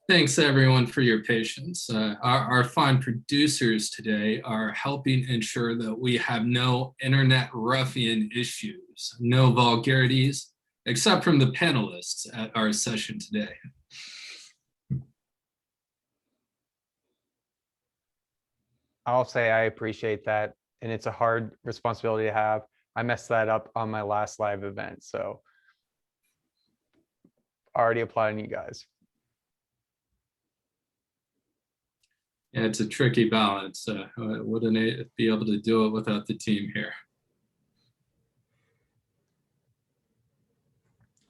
Thanks everyone for your patience. Our fine producers today are helping ensure that we have no internet ruffian issues, no vulgarities, except from the panelists at our session today. I'll say I appreciate that, and it's a hard responsibility to have. I messed that up on my last live event, so already applauding you guys. Yeah, it's a tricky balance. Wouldn't be able to do it without the team here.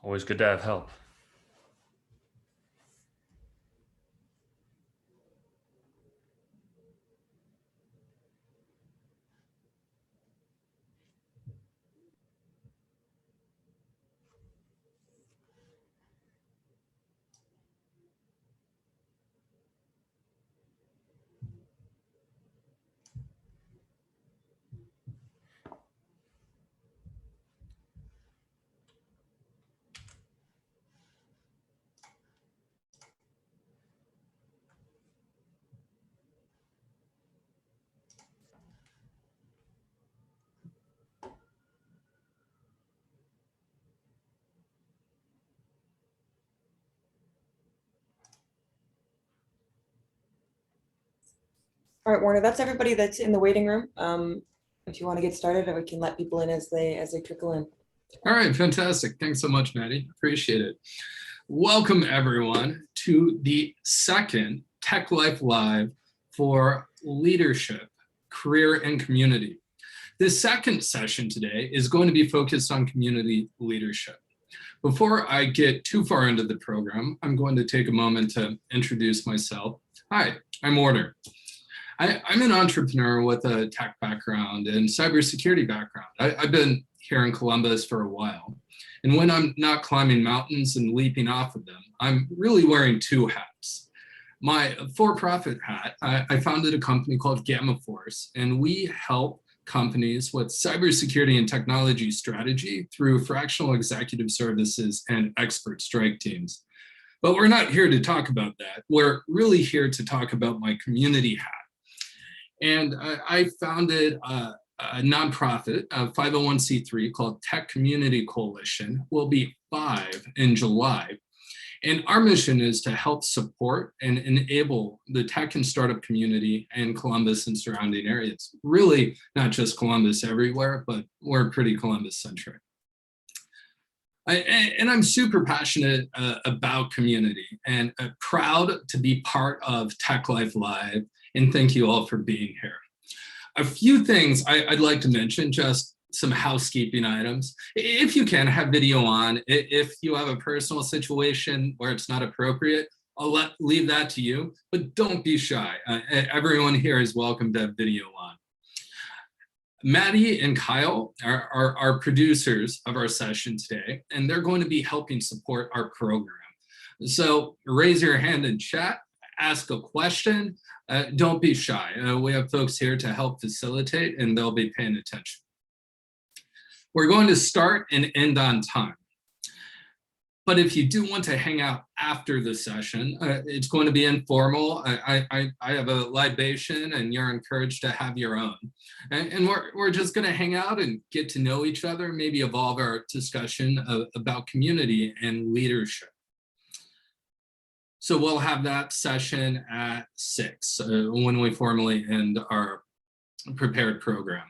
Always good to have help. All right, Warner, that's everybody that's in the waiting room. If you want to get started, we can let people in as they trickle in. All right, fantastic. Thanks so much, Maddie. Appreciate it. Welcome everyone to the second TechLife Live for Leadership, Career, and Community. This second session today is going to be focused on community leadership. Before I get too far into the program, I'm going to take a moment to introduce myself. Hi, I'm Warner. I'm an entrepreneur with a tech background and cybersecurity background. I've been here in Columbus for a while. And when I'm not climbing mountains and leaping off of them, I'm really wearing two hats. My for-profit hat, I founded a company called Gamma Force, and we help companies with cybersecurity and technology strategy through fractional executive services and expert strike teams. But we're not here to talk about that. We're really here to talk about my community hat. And I founded a nonprofit, a 501c3 called Tech Community Coalition. We'll be 5 in July. And our mission is to help support and enable the tech and startup community in Columbus and surrounding areas. Really, not just Columbus, everywhere, but we're pretty Columbus-centric. And I'm super passionate about community and proud to be part of TechLife Live. And thank you all for being here. A few things I'd like to mention, just some housekeeping items. If you can, have video on. If you have a personal situation where it's not appropriate, I'll leave that to you, but don't be shy. Everyone here is welcome to have video on. Maddie and Kyle are our producers of our session today, and they're going to be helping support our program. So raise your hand in chat, ask a question. Don't be shy. We have folks here to help facilitate, and they'll be paying attention. We're going to start and end on time. But if you do want to hang out after the session, it's going to be informal. I have a libation, and you're encouraged to have your own. And we're just going to hang out and get to know each other, maybe evolve our discussion about community and leadership. So we'll have that session at 6 when we formally end our prepared program.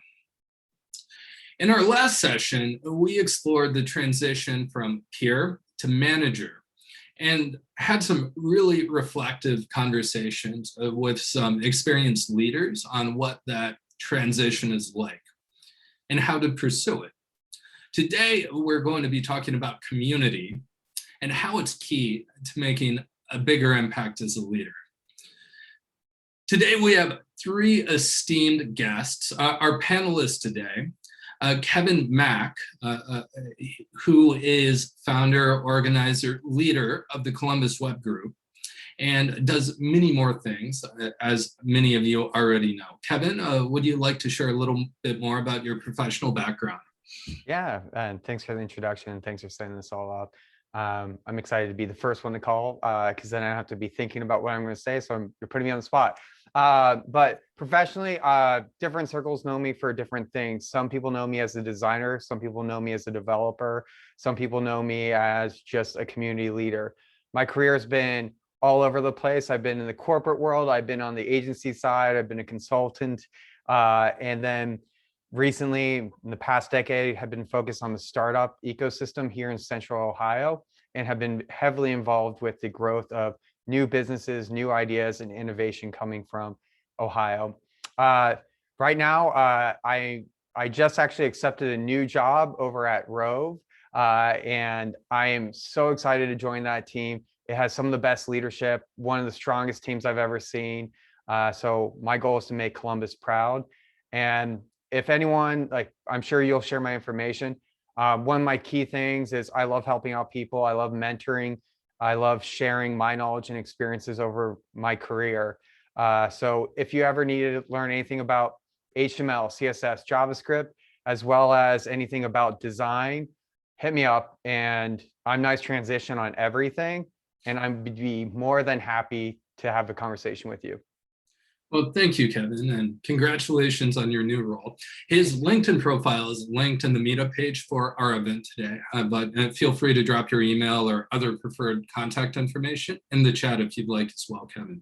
In our last session, we explored the transition from peer to manager and had some really reflective conversations with some experienced leaders on what that transition is like and how to pursue it. Today, we're going to be talking about community and how it's key to making a bigger impact as a leader. Today, we have 3 esteemed guests. Our panelists today, Kevin Mack, who is founder, organizer, leader of the Columbus Web Group, and does many more things, as many of you already know. Kevin, would you like to share a little bit more about your professional background? Yeah, and thanks for the introduction, and thanks for setting this all up. I'm excited to be the first one to call because then I don't have to be thinking about what I'm going to say. So you're putting me on the spot. But professionally, different circles know me for different things. Some people know me as a designer. Some people know me as a developer. Some people know me as just a community leader. My career has been all over the place. I've been in the corporate world. I've been on the agency side. I've been a consultant. And then recently, in the past decade, have been focused on the startup ecosystem here in Central Ohio and have been heavily involved with the growth of new businesses, new ideas, and innovation coming from Ohio. Right now, I just actually accepted a new job over at Rove, and I am so excited to join that team. It has some of the best leadership, one of the strongest teams I've ever seen. So my goal is to make Columbus proud. And if anyone, like, I'm sure you'll share my information. One of my key things is I love helping out people. I love mentoring. I love sharing my knowledge and experiences over my career. So if you ever need to learn anything about HTML, CSS, JavaScript, as well as anything about design, hit me up, and I'm nice transition on everything. And I'd be more than happy to have a conversation with you. Well, thank you, Kevin, and congratulations on your new role. His LinkedIn profile is linked in the meetup page for our event today, but feel free to drop your email or other preferred contact information in the chat if you'd like as well, Kevin.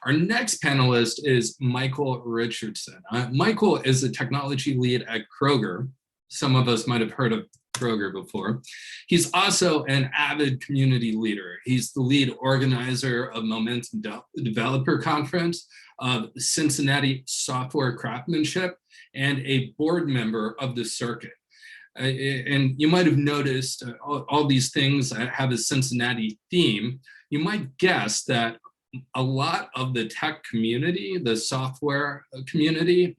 Our next panelist is Michael Richardson. Michael is a technology lead at Kroger. Some of us might have heard of Kroger before. He's also an avid community leader. He's the lead organizer of Momentum Developer Conference, of Cincinnati Software Craftsmanship, and a board member of the circuit. And you might have noticed all these things have a Cincinnati theme. You might guess that a lot of the tech community, the software community,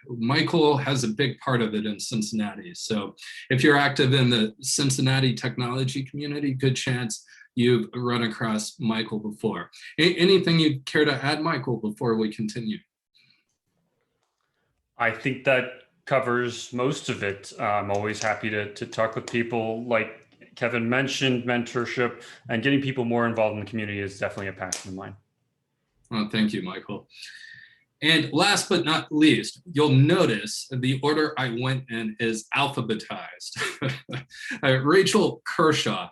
Michael has a big part of it in Cincinnati. So if you're active in the Cincinnati technology community, good chance you've run across Michael before. Anything you'd care to add, Michael, before we continue? I think that covers most of it. I'm always happy to talk with people. Like Kevin mentioned, mentorship and getting people more involved in the community is definitely a passion of mine. Well, thank you, Michael. And last but not least, you'll notice the order I went in is alphabetized. Rachel Kershaw.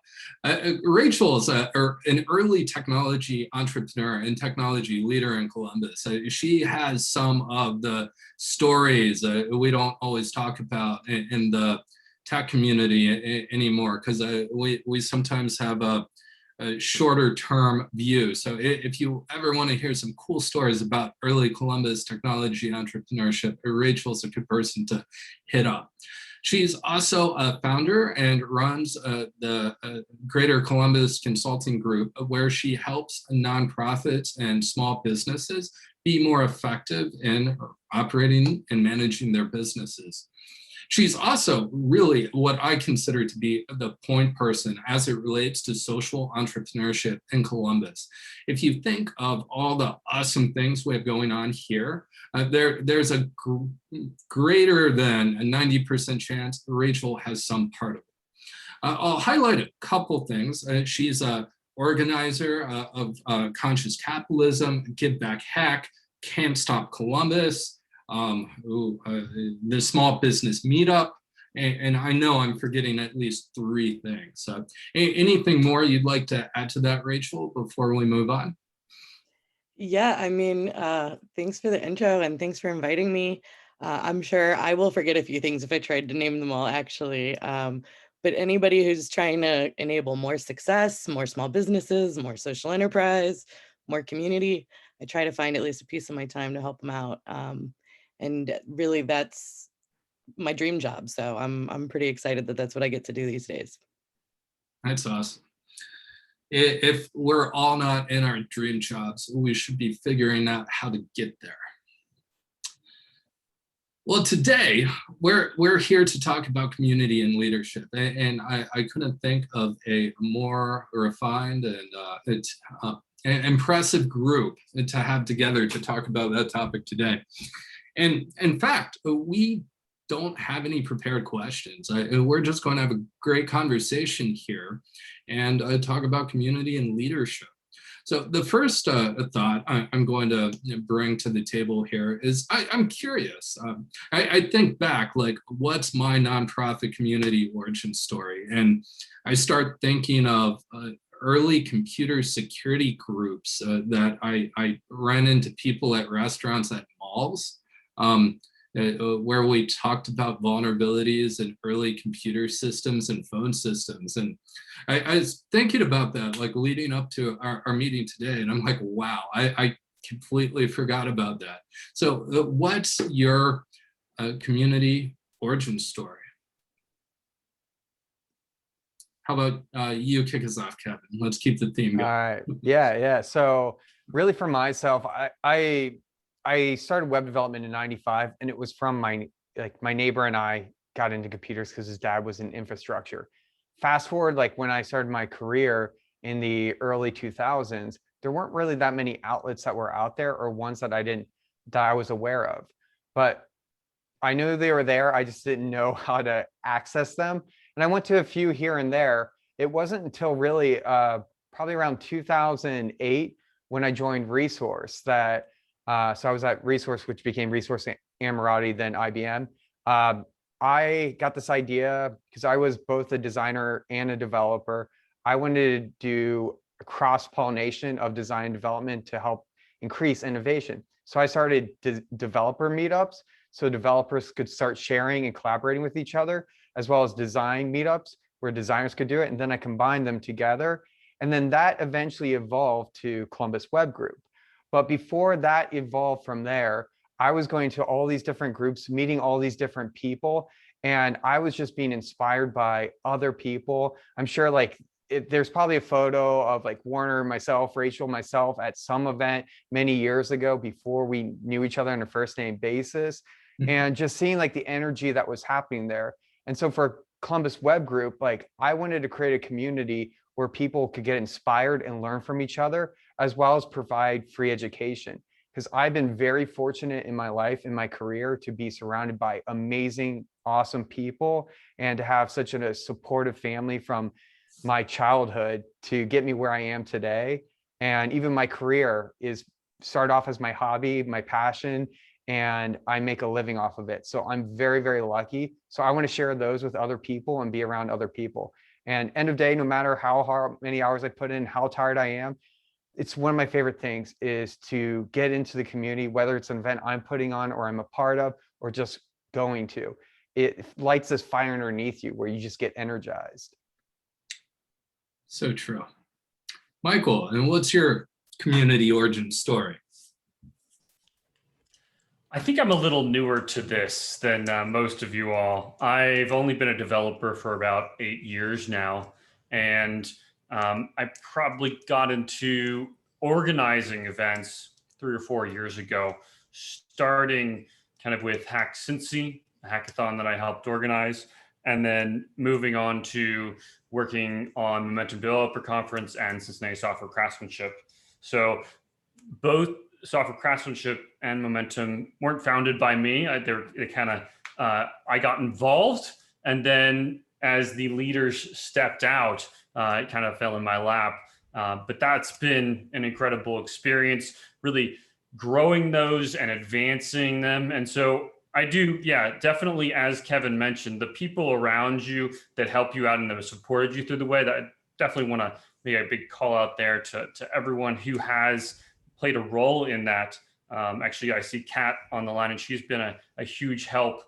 Rachel is an early technology entrepreneur and technology leader in Columbus. She has some of the stories we don't always talk about in the tech community anymore, because we sometimes have a shorter term view. So if you ever want to hear some cool stories about early Columbus technology entrepreneurship, Rachel's a good person to hit up. She's also a founder and runs the Greater Columbus Consulting Group, where she helps nonprofits and small businesses be more effective in operating and managing their businesses. She's also really what I consider to be the point person as it relates to social entrepreneurship in Columbus. If you think of all the awesome things we have going on here, there's a greater than a 90% chance Rachel has some part of it. I'll highlight a couple things. She's an organizer of Conscious Capitalism, Give Back Hack, Can't Stop Columbus, the Small Business Meetup, and I know I'm forgetting at least 3 things. Anything more you'd like to add to that, Rachel, before we move on? Yeah, I mean, thanks for the intro and thanks for inviting me. I'm sure I will forget a few things if I tried to name them all, actually. But anybody who's trying to enable more success, more small businesses, more social enterprise, more community, I try to find at least a piece of my time to help them out. And really, that's my dream job. So I'm pretty excited that that's what I get to do these days. That's awesome. If we're all not in our dream jobs, we should be figuring out how to get there. Well, today we're here to talk about community and leadership, and I couldn't think of a more refined and impressive group to have together to talk about that topic today. And in fact, we don't have any prepared questions. We're just going to have a great conversation here and talk about community and leadership. So the first thought I'm going to bring to the table here is I'm curious. I think back, like, what's my nonprofit community origin story? And I start thinking of early computer security groups that I ran into people at restaurants, at malls, where we talked about vulnerabilities in early computer systems and phone systems. And I was thinking about that, like, leading up to our meeting today, and I'm like, wow, I completely forgot about that. So what's your community origin story? How about you kick us off, Kevin? Let's keep the theme going. Yeah. So really for myself, I started web development in '95, and it was from my neighbor and I got into computers because his dad was in infrastructure. Fast forward, like when I started my career in the early 2000s, there weren't really that many outlets that were out there, or ones that I was aware of. But I knew they were there. I just didn't know how to access them. And I went to a few here and there. It wasn't until really probably around 2008 when I joined Resource that, so I was at Resource, which became Resource Ammirati, then IBM. I got this idea because I was both a designer and a developer. I wanted to do a cross-pollination of design and development to help increase innovation. So I started developer meetups, so developers could start sharing and collaborating with each other, as well as design meetups where designers could do it. And then I combined them together. And then that eventually evolved to Columbus Web Group. But before that evolved from there, I was going to all these different groups, meeting all these different people. And I was just being inspired by other people. I'm sure there's probably a photo of like Warner, myself, Rachel, myself at some event many years ago before we knew each other on a first name basis. And just seeing like the energy that was happening there. And so for Columbus Web Group, like I wanted to create a community where people could get inspired and learn from each other, as well as provide free education. Because I've been very fortunate in my life, in my career, to be surrounded by amazing, awesome people, and to have such a supportive family from my childhood to get me where I am today. And even my career started off as my hobby, my passion, and I make a living off of it. So I'm very, very lucky. So I want to share those with other people and be around other people. And end of day, no matter how many hours I put in, how tired I am, it's one of my favorite things is to get into the community, whether it's an event I'm putting on or I'm a part of, or just going to. It lights this fire underneath you where you just get energized. So true. Michael, and what's your community origin story? I think I'm a little newer to this than most of you all. I've only been a developer for about 8 years now, and I probably got into organizing events 3 or 4 years ago, starting kind of with Hack Cincy, a hackathon that I helped organize, and then moving on to working on Momentum Developer Conference and Cincinnati Software Craftsmanship. So both Software Craftsmanship and Momentum weren't founded by me. I got involved, and then as the leaders stepped out, it kind of fell in my lap. But that's been an incredible experience, really growing those and advancing them. And so I do, definitely, as Kevin mentioned, the people around you that help you out and that have supported you through the way, that I definitely want to make a big call out there to everyone who has played a role in that. Actually, I see Kat on the line, and she's been a huge help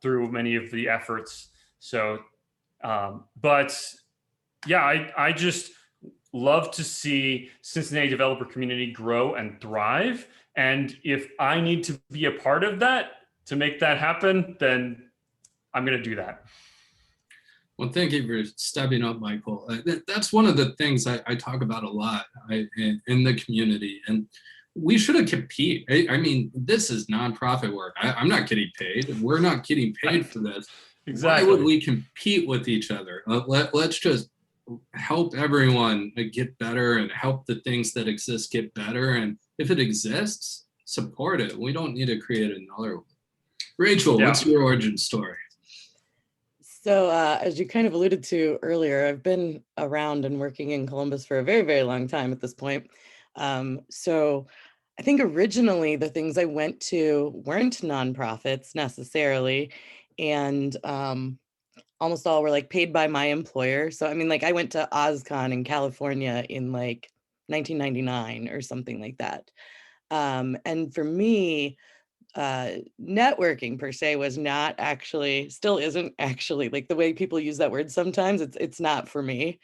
through many of the efforts. So, I just love to see Cincinnati developer community grow and thrive. And if I need to be a part of that to make that happen, then I'm going to do that. Well, thank you for stepping up, Michael. That's one of the things I talk about a lot in the community, and we shouldn't compete. I mean, this is nonprofit work. I'm not getting paid. We're not getting paid for this. Exactly. Why would we compete with each other? Let's just help everyone get better and help the things that exist get better. And if it exists, support it. We don't need to create another one. Rachel, Yeah. what's your origin story? So, as you kind of alluded to earlier, I've been around and working in Columbus for a very, very long time at this point. So, I think originally the things I went to weren't nonprofits necessarily, and almost all were like paid by my employer. So, I mean, like I went to OzCon in California in like 1999 or something like that. And for me, networking per se was not actually, still isn't actually like the way people use that word sometimes. It's not for me.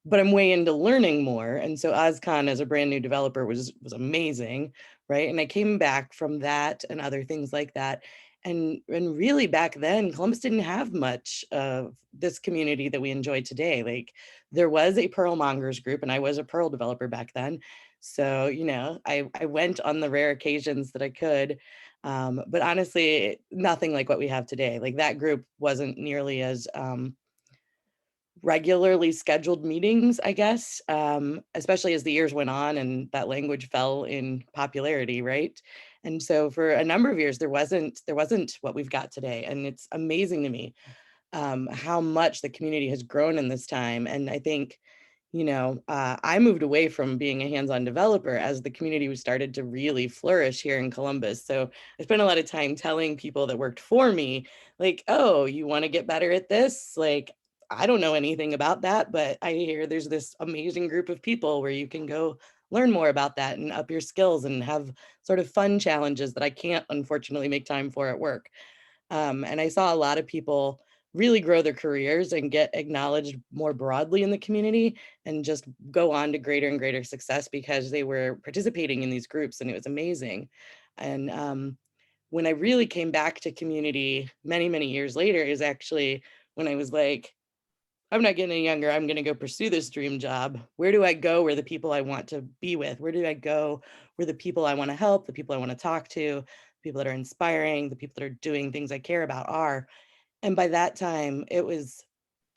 But I'm way into learning more. And so OzCon as a brand new developer was amazing, right? And I came back from that and other things like that. And really back then, Columbus didn't have much of this community that we enjoy today. Like there was a Perl mongers group, and I was a Perl developer back then. So, you know, I went on the rare occasions that I could. But honestly, nothing like what we have today. Like that group wasn't nearly as regularly scheduled meetings, I guess, especially as the years went on and that language fell in popularity, right? And so for a number of years, there wasn't what we've got today. And it's amazing to me how much the community has grown in this time. And I think, you know, I moved away from being a hands-on developer as the community was started to really flourish here in Columbus. So I spent a lot of time telling people that worked for me, like, oh, you want to get better at this? Like, I don't know anything about that, but I hear there's this amazing group of people where you can go learn more about that and up your skills and have sort of fun challenges that I can't unfortunately make time for at work. And I saw a lot of people really grow their careers and get acknowledged more broadly in the community and just go on to greater and greater success because they were participating in these groups, and it was amazing. And when I really came back to community many, many years later is actually when I was like, I'm not getting any younger. I'm going to go pursue this dream job. Where do I go where the people I want to be with? Where do I go where the people I want to help, the people I want to talk to, people that are inspiring, the people that are doing things I care about are? And by that time,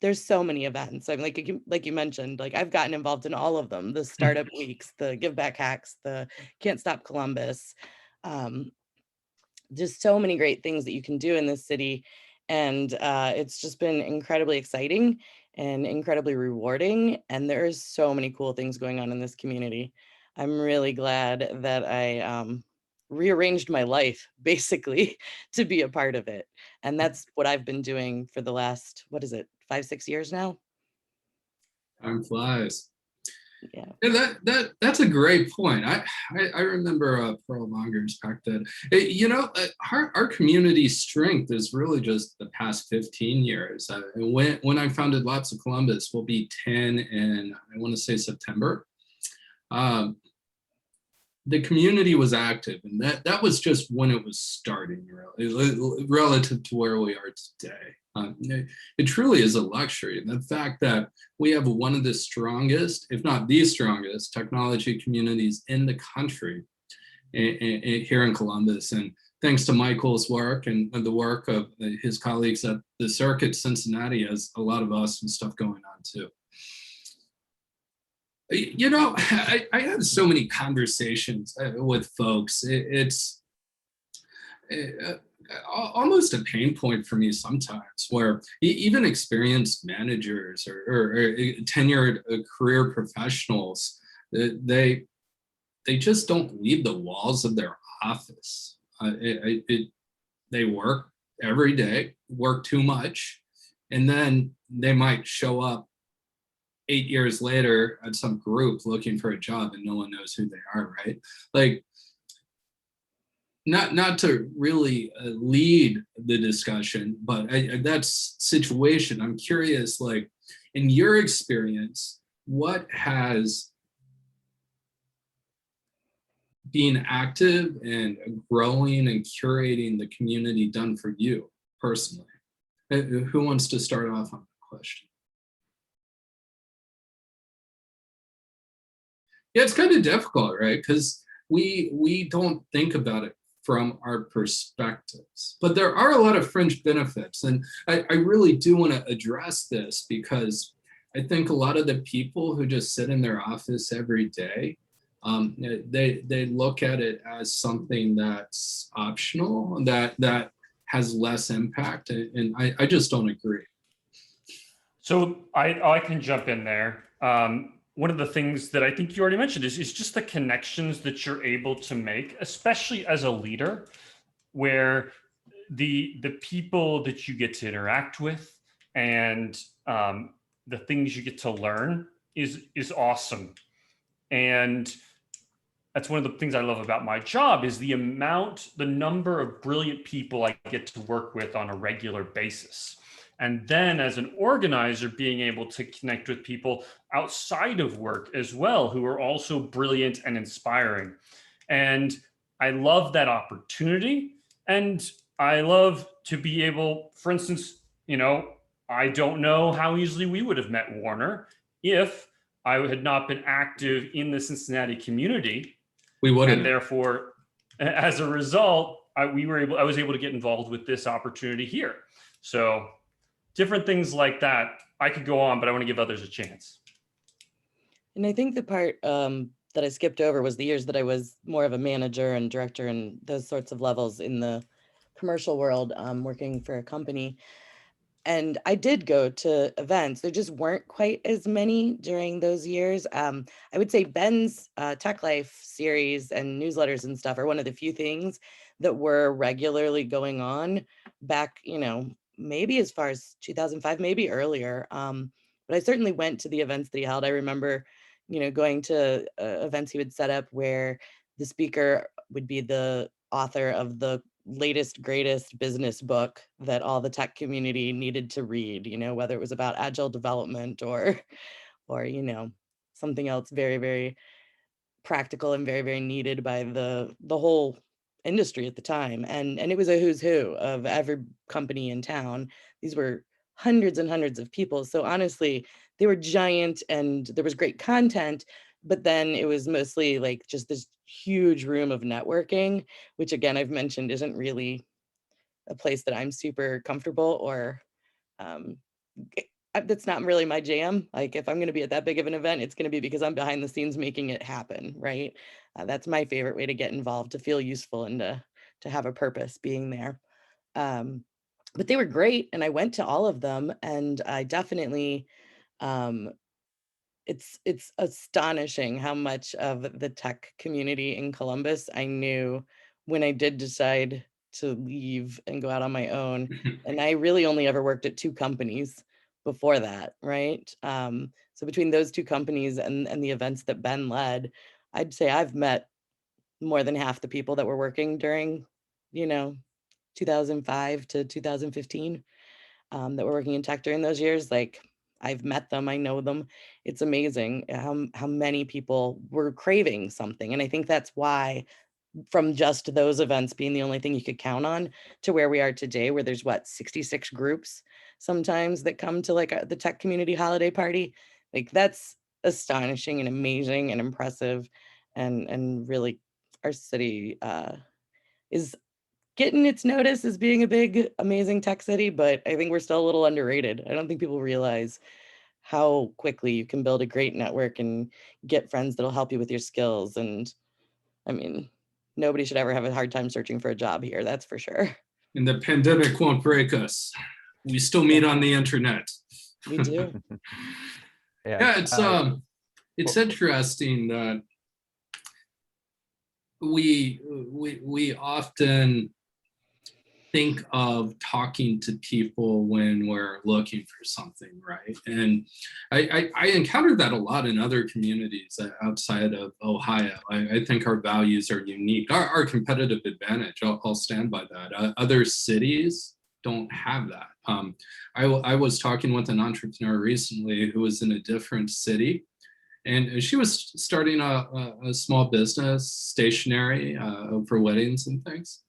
there's so many events. I'm like you mentioned, like I've gotten involved in all of them, the startup weeks, the give back hacks, the Can't Stop Columbus. Um, just so many great things that you can do in this city. And it's just been incredibly exciting and incredibly rewarding. And there's so many cool things going on in this community. I'm really glad that I rearranged my life basically to be a part of it. And that's what I've been doing for the last, what is it, 5-6 years now? Time flies. Yeah. Yeah, that's a great point. I remember Pearl Mongers back then. You know, our community strength is really just the past 15 years. And when I founded Lots of Columbus, will be 10 in, I want to say September. The community was active, and that was just when it was starting, really, relative to where we are today. It truly is a luxury. And the fact that we have one of the strongest, if not the strongest, technology communities in the country here in Columbus. And thanks to Michael's work and the work of his colleagues at the Circuit, Cincinnati has a lot of awesome stuff going on too. You know, I had so many conversations with folks. It's almost a pain point for me sometimes, where even experienced managers or tenured career professionals, they just don't leave the walls of their office. They work every day, work too much, and then they might show up 8 years later at some group looking for a job and no one knows who they are, right? Like, not to really lead the discussion, but that's situation. I'm curious, like, in your experience, what has being active and growing and curating the community done for you personally? Who wants to start off on that question? Yeah, it's kind of difficult, right? Because we don't think about it from our perspectives, but there are a lot of fringe benefits, and I really do want to address this because I think a lot of the people who just sit in their office every day, They look at it as something that's optional, that has less impact, and I just don't agree. So I can jump in there. One of the things that I think you already mentioned is just the connections that you're able to make, especially as a leader, where the people that you get to interact with and the things you get to learn is awesome. And that's one of the things I love about my job is the number of brilliant people I get to work with on a regular basis. And then as an organizer, being able to connect with people outside of work as well, who are also brilliant and inspiring. And I love that opportunity. And I love to be able, for instance, I don't know how easily we would have met Warner if I had not been active in the Cincinnati community. We wouldn't. And therefore, as a result, I was able to get involved with this opportunity here. So different things like that. I could go on, but I want to give others a chance. And I think the part that I skipped over was the years that I was more of a manager and director and those sorts of levels in the commercial world, working for a company. And I did go to events. There just weren't quite as many during those years. I would say Ben's TechLife series and newsletters and stuff are one of the few things that were regularly going on back, maybe as far as 2005, maybe earlier. But I certainly went to the events that he held. I remember, going to events he would set up where the speaker would be the author of the latest, greatest business book that all the tech community needed to read, whether it was about agile development or something else very, very practical and very, very needed by the whole industry at the time. And it was a who's who of every company in town. These were hundreds and hundreds of people. So honestly, they were giant and there was great content, but then it was mostly like just this huge room of networking, which again, I've mentioned isn't really a place that I'm super comfortable or that's not really my jam. Like if I'm going to be at that big of an event, it's going to be because I'm behind the scenes making it happen, right? That's my favorite way to get involved, to feel useful and to have a purpose being there. But they were great, and I went to all of them, and I definitely, it's astonishing how much of the tech community in Columbus I knew when I did decide to leave and go out on my own. And I really only ever worked at 2 companies before that, right? So between those 2 companies and the events that Ben led, I'd say I've met more than half the people that were working during, 2005 to 2015, that were working in tech during those years. Like I've met them, I know them. It's amazing how many people were craving something. And I think that's why, from just those events being the only thing you could count on, to where we are today, where there's 66 groups sometimes that come to like the tech community holiday party. Like that's astonishing and amazing and impressive. And really our city is getting its notice as being a big, amazing tech city, but I think we're still a little underrated. I don't think people realize how quickly you can build a great network and get friends that'll help you with your skills. And I mean, nobody should ever have a hard time searching for a job here, that's for sure. And the pandemic won't break us. We still meet on the internet. We do. Yeah, it's interesting that we often think of talking to people when we're looking for something, right? And I encountered that a lot in other communities outside of Ohio. I think our values are unique. Our competitive advantage, I'll stand by that. Other cities don't have that. I was talking with an entrepreneur recently who was in a different city, and she was starting a small business, stationery for weddings and things.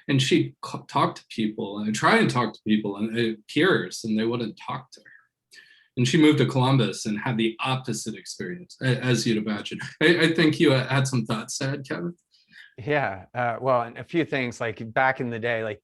And she'd talk to people and try and talk to people and peers, and they wouldn't talk to her. And she moved to Columbus and had the opposite experience, as you'd imagine. I think you had some thoughts to add, Kevin. Yeah, well, and a few things like back in the day, like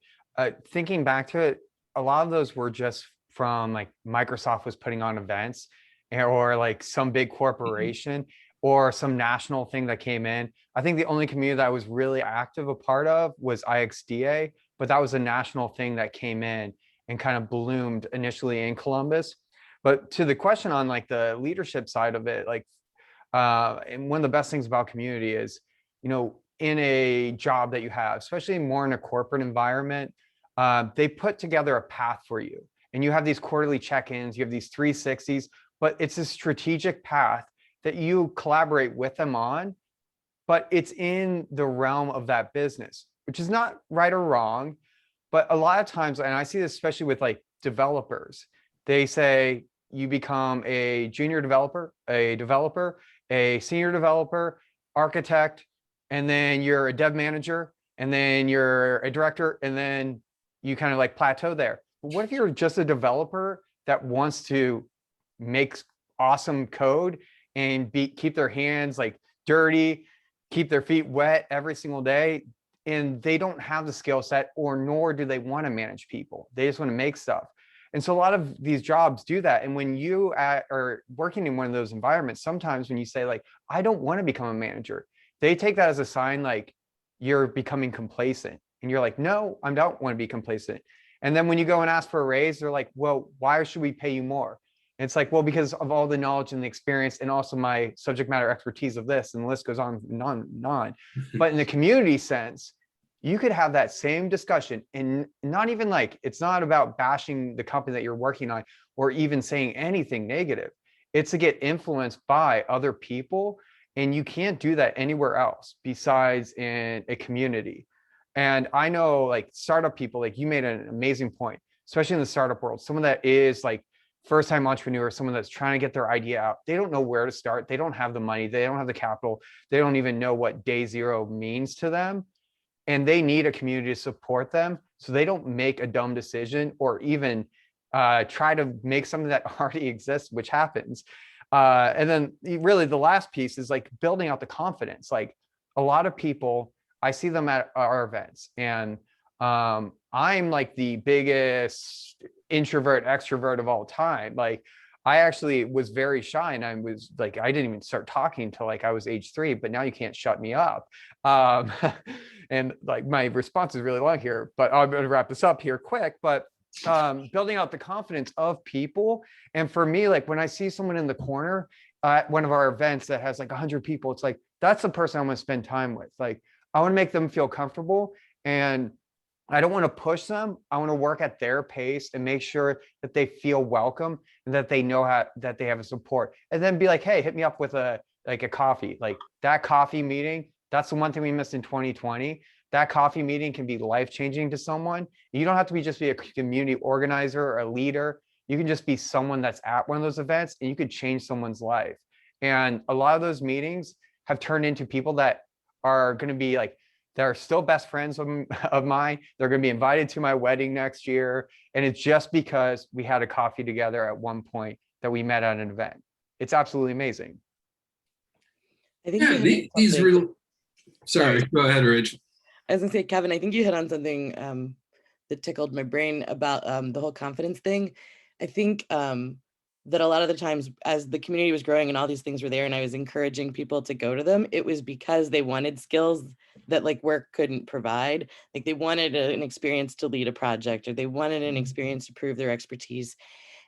thinking back to it, a lot of those were just from like Microsoft was putting on events or like some big corporation. or some national thing that came in. I think the only community that I was really active a part of was IXDA, but that was a national thing that came in and kind of bloomed initially in Columbus. But to the question on like the leadership side of it, like, and one of the best things about community is, you know, in a job that you have, especially more in a corporate environment, they put together a path for you. And you have these quarterly check-ins, you have these 360s, but it's a strategic path that you collaborate with them on, but it's in the realm of that business, which is not right or wrong. But a lot of times, and I see this especially with like developers, they say you become a junior developer, a senior developer, architect, and then you're a dev manager, and then you're a director, and then you kind of like plateau there. But what if you're just a developer that wants to make awesome code and keep their hands like dirty, keep their feet wet every single day, and they don't have the skill set, or nor do they want to manage people. They just want to make stuff. And so a lot of these jobs do that. And when you are working in one of those environments, sometimes when you say like, I don't want to become a manager, they take that as a sign like you're becoming complacent. And you're like, no, I don't want to be complacent. And then when you go and ask for a raise, they're like, well, why should we pay you more? And it's like, well, because of all the knowledge and the experience, and also my subject matter expertise of this, and the list goes on and on and on. But in the community sense, you could have that same discussion, and not even like, it's not about bashing the company that you're working on or even saying anything negative. It's to get influenced by other people. And you can't do that anywhere else besides in a community. And I know like startup people, like you made an amazing point, especially in the startup world, someone that is like first-time entrepreneur, someone that's trying to get their idea out. They don't know where to start. They don't have the money. They don't have the capital. They don't even know what day zero means to them. And they need a community to support them so they don't make a dumb decision, or even try to make something that already exists, which happens. And then really the last piece is like building out the confidence. Like a lot of people, I see them at our events, and I'm like the biggest introvert extrovert of all time. Like I actually was very shy, and I was like, I didn't even start talking until like I was age 3, but now you can't shut me up. And like my response is really long here, but I'm going to wrap this up here quick. But building out the confidence of people. And for me, like when I see someone in the corner at one of our events that has like 100 people, it's like, that's the person I want to spend time with. Like I want to make them feel comfortable, and I don't want to push them. I want to work at their pace and make sure that they feel welcome and that they know that they have a support, and then be like, hey, hit me up with a coffee. Like that coffee meeting, that's the one thing we missed in 2020. That coffee meeting can be life-changing to someone. You don't have to be a community organizer or a leader. You can just be someone that's at one of those events, and you could change someone's life. And a lot of those meetings have turned into people that are going to be like, they're still best friends of mine. They're going to be invited to my wedding next year. And it's just because we had a coffee together at one point that we met at an event. It's absolutely amazing. I think Yeah, these real. Sorry, go ahead, Rich. I was gonna say, Kevin, I think you hit on something that tickled my brain about the whole confidence thing. I think that a lot of the times as the community was growing and all these things were there and I was encouraging people to go to them, it was because they wanted skills that like work couldn't provide. Like they wanted an experience to lead a project, or they wanted an experience to prove their expertise.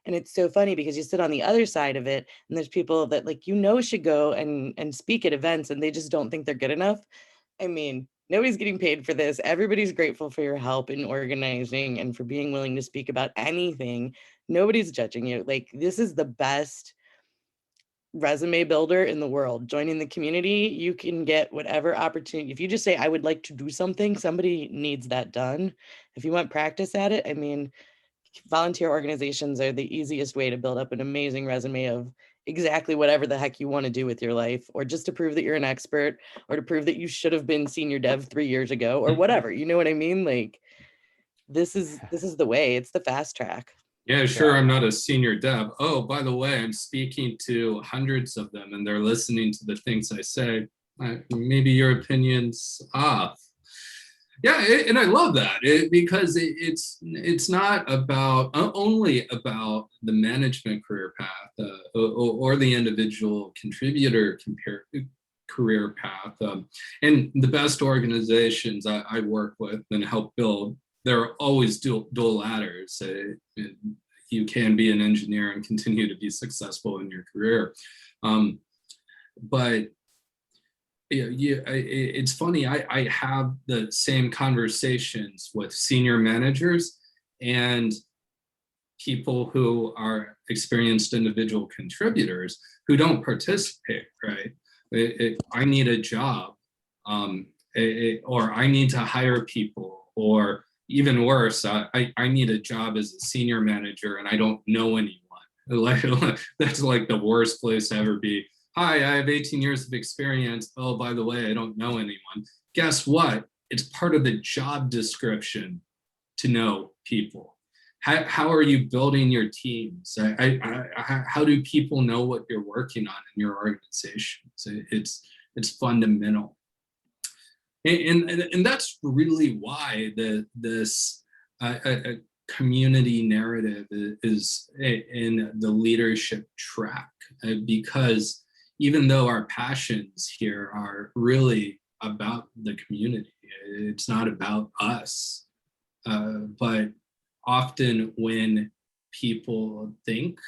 And it's so funny because you sit on the other side of it, and there's people that like, should go and speak at events, and they just don't think they're good enough. I mean, nobody's getting paid for this. Everybody's grateful for your help in organizing and for being willing to speak about anything. Nobody's judging you. Like this is the best resume builder in the world. Joining the community, you can get whatever opportunity. If you just say, I would like to do something, somebody needs that done. If you want practice at it, I mean, volunteer organizations are the easiest way to build up an amazing resume of exactly whatever the heck you want to do with your life, or just to prove that you're an expert, or to prove that you should have been senior dev 3 years ago, or whatever. You know what I mean? Like this is the way. It's the fast track. Yeah, sure. I'm not a senior dev. Oh, by the way, I'm speaking to hundreds of them, and they're listening to the things I say. Maybe your opinion's off. Yeah, and I love that because it's not about only about the management career path or the individual contributor career path. And the best organizations I work with and help build, there are always dual ladders. You can be an engineer and continue to be successful in your career. But it's funny, I have the same conversations with senior managers and people who are experienced individual contributors who don't participate, right? I need a job, or I need to hire people, or even worse, I need a job as a senior manager and I don't know anyone. Like, that's like the worst place to ever be. Hi, I have 18 years of experience. Oh, by the way, I don't know anyone. Guess what? It's part of the job description to know people. How are you building your teams? How do people know what you're working on in your organization? So it's fundamental. And that's really why this community narrative is in the leadership track, because even though our passions here are really about the community, it's not about us. But often when people think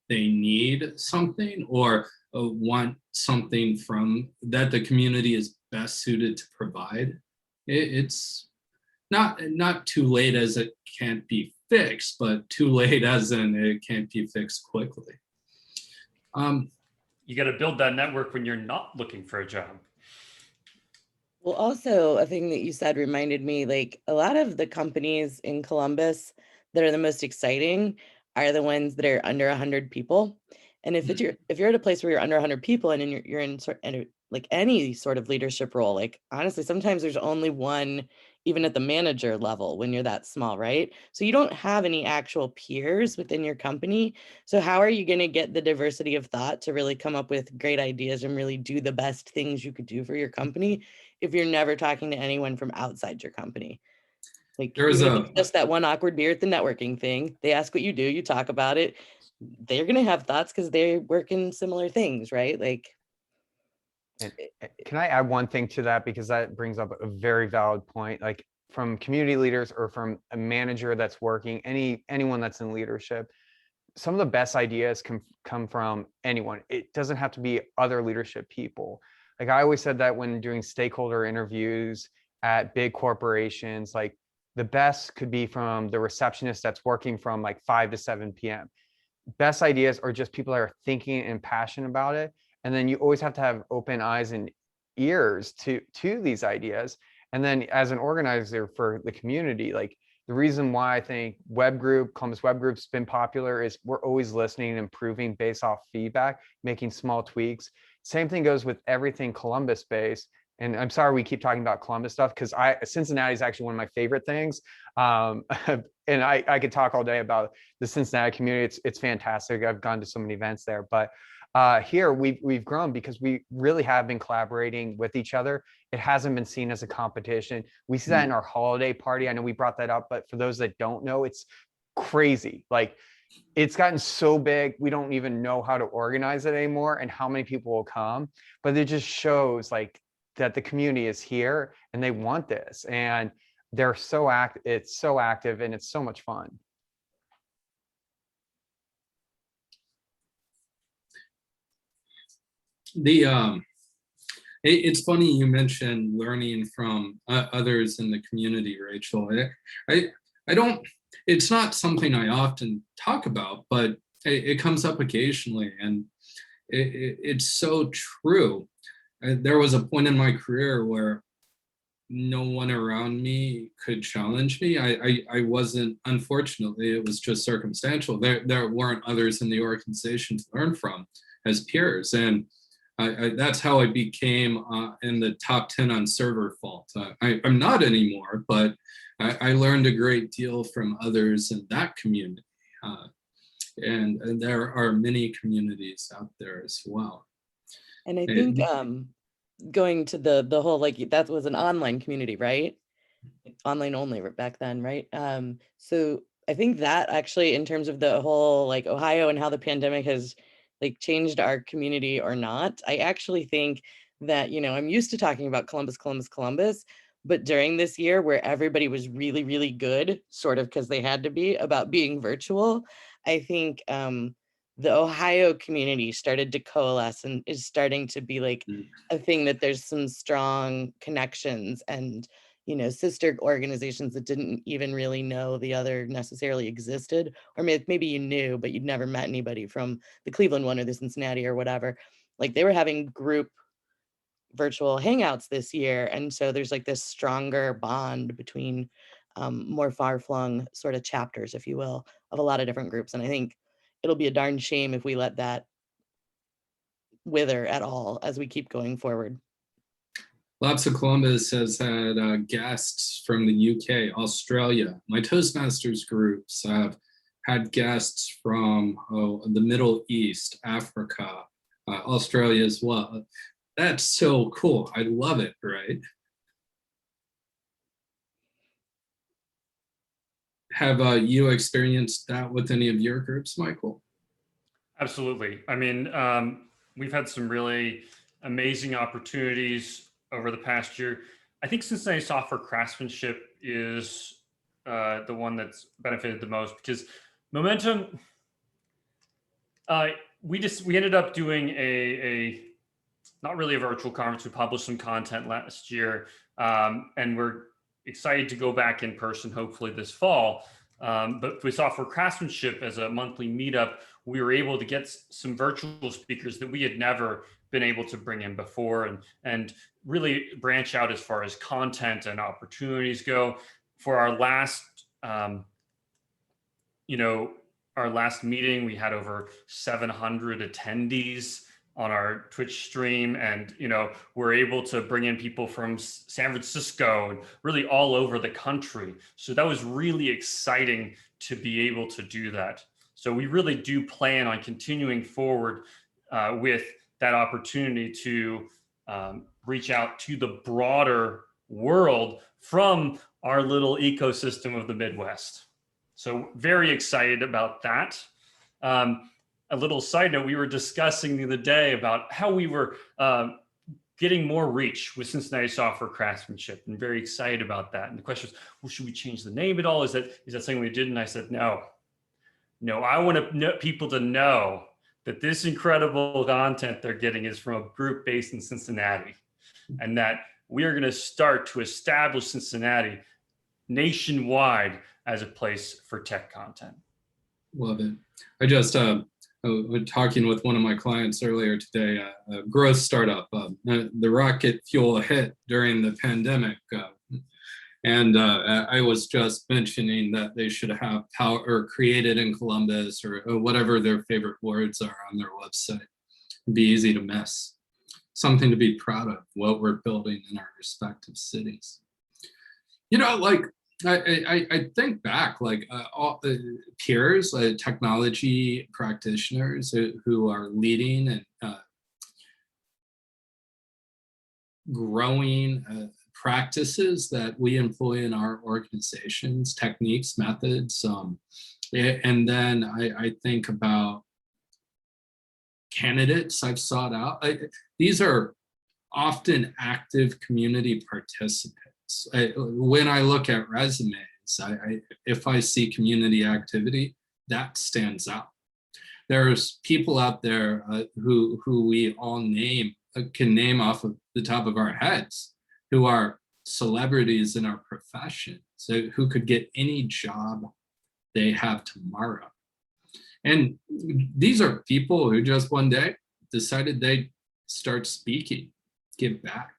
they need something or want something from that the community is best suited to provide, it's not too late as it can't be fixed, but too late as in it can't be fixed quickly. You got to build that network when you're not looking for a job. Well, also a thing that you said reminded me, like a lot of the companies in Columbus that are the most exciting are the ones that are under 100 people. And if you're at a place where you're under 100 people and you're in like any sort of leadership role, like honestly, sometimes there's only one, even at the manager level when you're that small, right? So you don't have any actual peers within your company. So how are you going to get the diversity of thought to really come up with great ideas and really do the best things you could do for your company if you're never talking to anyone from outside your company? Like There's even if it's just that one awkward beer at the networking thing, they ask what you do, you talk about it. They're going to have thoughts because they work in similar things, right? Like, And can I add one thing to that? Because that brings up a very valid point. Like from community leaders or from a manager that's working, anyone that's in leadership, some of the best ideas can come from anyone. It doesn't have to be other leadership people. Like I always said that when doing stakeholder interviews at big corporations, like the best could be from the receptionist that's working from like 5 to 7 p.m. Best ideas are just people that are thinking and passionate about it. And then you always have to have open eyes and ears to these ideas. And then as an organizer for the community, like the reason why I think Columbus Web Group's been popular is we're always listening and improving based off feedback, making small tweaks. Same thing goes with everything Columbus based. And I'm sorry we keep talking about Columbus stuff because Cincinnati is actually one of my favorite things. And I could talk all day about the Cincinnati community. It's fantastic. I've gone to so many events there, but here we've grown because we really have been collaborating with each other. It hasn't been seen as a competition. We see that in our holiday party. I know we brought that up, but for those that don't know, it's crazy. Like it's gotten so big, we don't even know how to organize it anymore and how many people will come. But it just shows like that the community is here and they want this, and they're so it's so active and it's so much fun. It's funny you mentioned learning from others in the community, Rachel. I don't, it's not something I often talk about, but it comes up occasionally, and it's so true. There was a point in my career where no one around me could challenge me. I wasn't, unfortunately, it was just circumstantial. There weren't others in the organization to learn from as peers. And that's how I became in the top 10 on server fault. I'm not anymore, but I learned a great deal from others in that community. And there are many communities out there as well. and I think going to the whole, like that was an online community, right? online only back then, right? So I think that actually, in terms of the whole like Ohio and how the pandemic has like changed our community or not, I actually think that, you know, I'm used to talking about Columbus, Columbus, Columbus, but during this year where everybody was really, really good, sort of because they had to be about being virtual, I think the Ohio community started to coalesce and is starting to be like a thing that there's some strong connections and, you know, sister organizations that didn't even really know the other necessarily existed, or maybe you knew, but you'd never met anybody from the Cleveland one or the Cincinnati or whatever. Like they were having group virtual hangouts this year. And so there's like this stronger bond between more far-flung sort of chapters, if you will, of a lot of different groups. And I think it'll be a darn shame if we let that wither at all as we keep going forward. Lots of Columbus has had guests from the UK, Australia. My Toastmasters groups have had guests from the Middle East, Africa, Australia as well. That's so cool. I love it, right? Have you experienced that with any of your groups, Michael? Absolutely. I mean, we've had some really amazing opportunities over the past year. I think Cincinnati Software Craftsmanship is the one that's benefited the most because Momentum, we ended up doing a not really a virtual conference. We published some content last year, and we're excited to go back in person hopefully this fall. But with Software Craftsmanship as a monthly meetup, we were able to get some virtual speakers that we had never been able to bring in before, and really branch out as far as content and opportunities go. For our last, our last meeting, we had over 700 attendees on our Twitch stream, and we're able to bring in people from San Francisco and really all over the country. So that was really exciting to be able to do that. So we really do plan on continuing forward with that opportunity to reach out to the broader world from our little ecosystem of the Midwest. So very excited about that. A little side note, we were discussing the other day about how we were getting more reach with Cincinnati Software Craftsmanship, and very excited about that. And the question was, well, should we change the name at all? Is that something we did? And I said, no, I want people to know that this incredible content they're getting is from a group based in Cincinnati, and that we are going to start to establish Cincinnati nationwide as a place for tech content. Love it. I just was talking with one of my clients earlier today, a growth startup. The rocket fuel hit during the pandemic. And I was just mentioning that they should have power or created in Columbus or whatever their favorite words are on their website. It'd be easy to miss. Something to be proud of, what we're building in our respective cities. Like I think back, like all the peers, technology practitioners who are leading and growing practices that we employ in our organizations, techniques, methods. And then I think about candidates I've sought out. These are often active community participants. When I look at resumes, if I see community activity, that stands out. There's people out there who we all can name off of the top of our heads, who are celebrities in our profession, so who could get any job they have tomorrow. And these are people who just one day decided they'd start speaking, give back.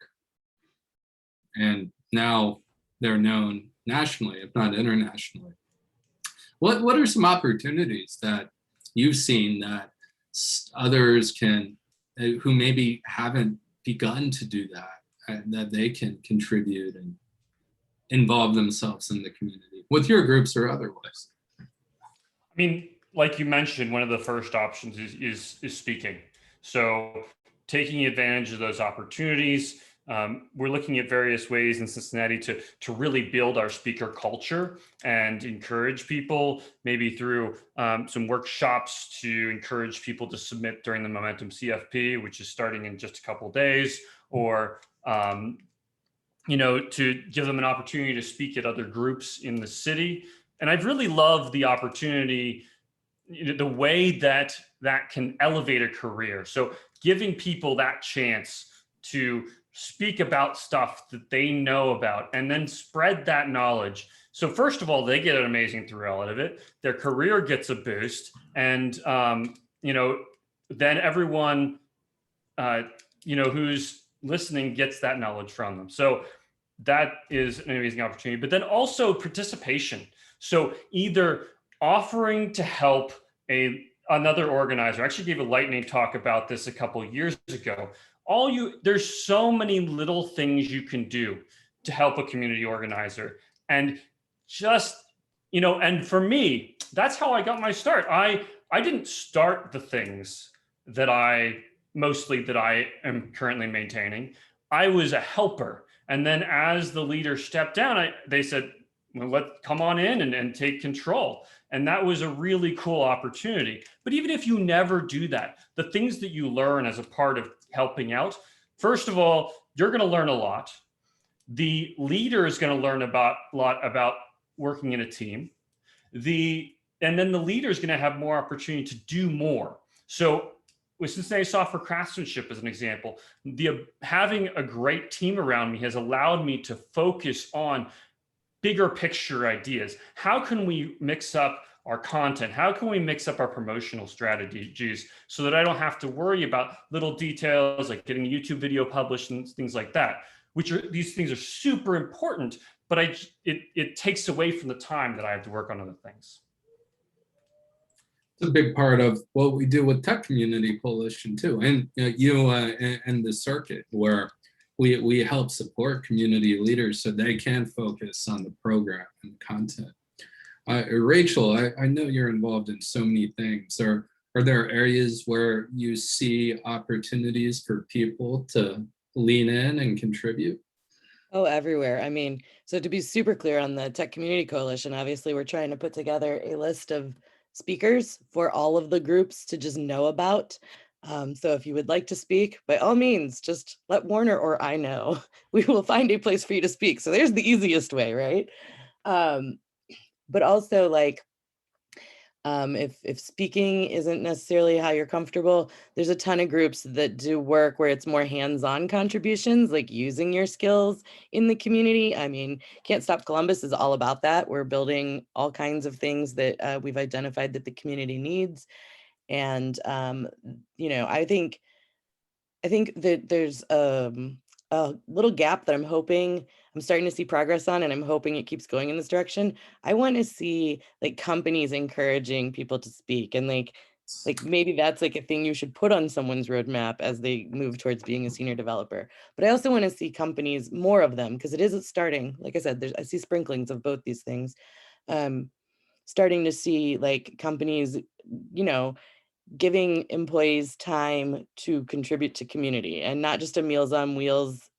And now they're known nationally, if not internationally. What are some opportunities that you've seen that others can, who maybe haven't begun to do that, that they can contribute and involve themselves in the community with your groups or otherwise? I mean, like you mentioned, one of the first options is speaking. So taking advantage of those opportunities, we're looking at various ways in Cincinnati to really build our speaker culture and encourage people, maybe through some workshops to encourage people to submit during the Momentum CFP, which is starting in just a couple days, or to give them an opportunity to speak at other groups in the city. And I've really loved the opportunity, the way that can elevate a career. So giving people that chance to speak about stuff that they know about and then spread that knowledge. So first of all, they get an amazing thrill out of it. Their career gets a boost. And, then everyone, who's listening gets that knowledge from them. So that is an amazing opportunity, but then also participation. So either offering to help another organizer. I actually gave a lightning talk about this a couple of years ago. There's so many little things you can do to help a community organizer. And just, and for me, that's how I got my start. I didn't start the things that I am currently maintaining. I was a helper. And then as the leader stepped down, they said, well, come on in and take control. And that was a really cool opportunity. But even if you never do that, the things that you learn as a part of helping out, first of all, you're going to learn a lot. The leader is going to learn a lot about working in a team. And then the leader is going to have more opportunity to do more. So with Cincinnati Software Craftsmanship as an example, having a great team around me has allowed me to focus on bigger picture ideas. How can we mix up our content? How can we mix up our promotional strategies so that I don't have to worry about little details like getting a YouTube video published and things like that, these things are super important, but it takes away from the time that I have to work on other things. It's a big part of what we do with Tech Community Coalition too, and and the circuit, where we help support community leaders so they can focus on the program and content. Rachel, I know you're involved in so many things. Are there areas where you see opportunities for people to lean in and contribute? Oh, everywhere. I mean, so to be super clear on the Tech Community Coalition, obviously we're trying to put together a list of speakers for all of the groups to just know about. So if you would like to speak, by all means, just let Warner or I know. We will find a place for you to speak. So there's the easiest way, right? But also, like, if speaking isn't necessarily how you're comfortable, there's a ton of groups that do work where it's more hands-on contributions, like using your skills in the community. I mean, Can't Stop Columbus is all about that. We're building all kinds of things that we've identified that the community needs. And, I think that there's a little gap that I'm starting to see progress on, and I'm hoping it keeps going in this direction. I want to see like companies encouraging people to speak, and like maybe that's like a thing you should put on someone's roadmap as they move towards being a senior developer. But I also want to see companies, more of them, because it is starting. Like I said, I see sprinklings of both these things. Starting to see like companies, giving employees time to contribute to community, and not just a Meals on Wheels,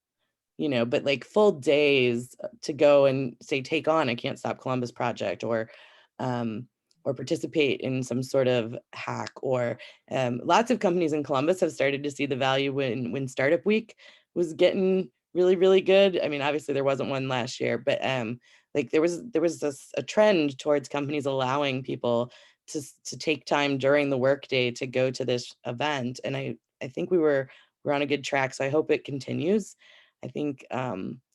but like full days to go and say, take on a Can't Stop Columbus project, or participate in some sort of hack. Or lots of companies in Columbus have started to see the value when Startup Week was getting really, really good. I mean, obviously there wasn't one last year, but like there was a trend towards companies allowing people to take time during the workday to go to this event. And I think we're on a good track. So I hope it continues. I think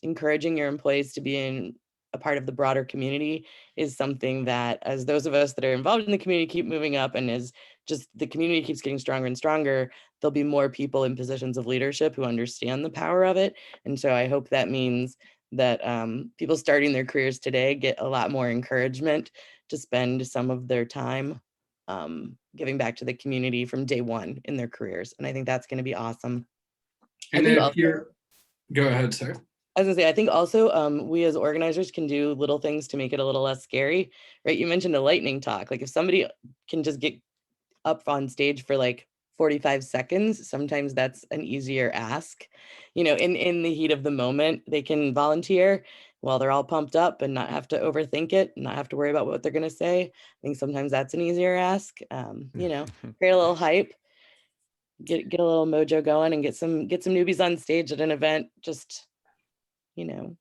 encouraging your employees to be a part of the broader community is something that, as those of us that are involved in the community keep moving up, and as just the community keeps getting stronger and stronger, there'll be more people in positions of leadership who understand the power of it. And so I hope that means that people starting their careers today get a lot more encouragement to spend some of their time giving back to the community from day one in their careers. And I think that's going to be awesome. And go ahead, sir. I was gonna say, I think also we as organizers can do little things to make it a little less scary, right? You mentioned a lightning talk. Like if somebody can just get up on stage for like 45 seconds, sometimes that's an easier ask. You know, in the heat of the moment, they can volunteer while they're all pumped up and not have to overthink it, not have to worry about what they're going to say. I think sometimes that's an easier ask. You know, create a little hype, get a little mojo going, and get some newbies on stage at an event. Just, you know.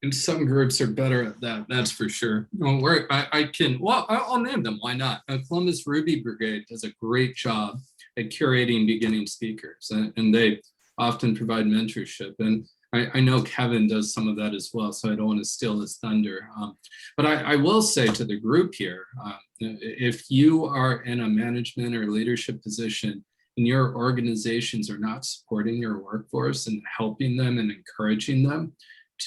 And some groups are better at that, that's for sure. Well, I'll name them, why not? Columbus Ruby Brigade does a great job at curating beginning speakers, and they often provide mentorship. And I know Kevin does some of that as well, so I don't want to steal his thunder. But I will say to the group here, if you are in a management or leadership position and your organizations are not supporting your workforce and helping them and encouraging them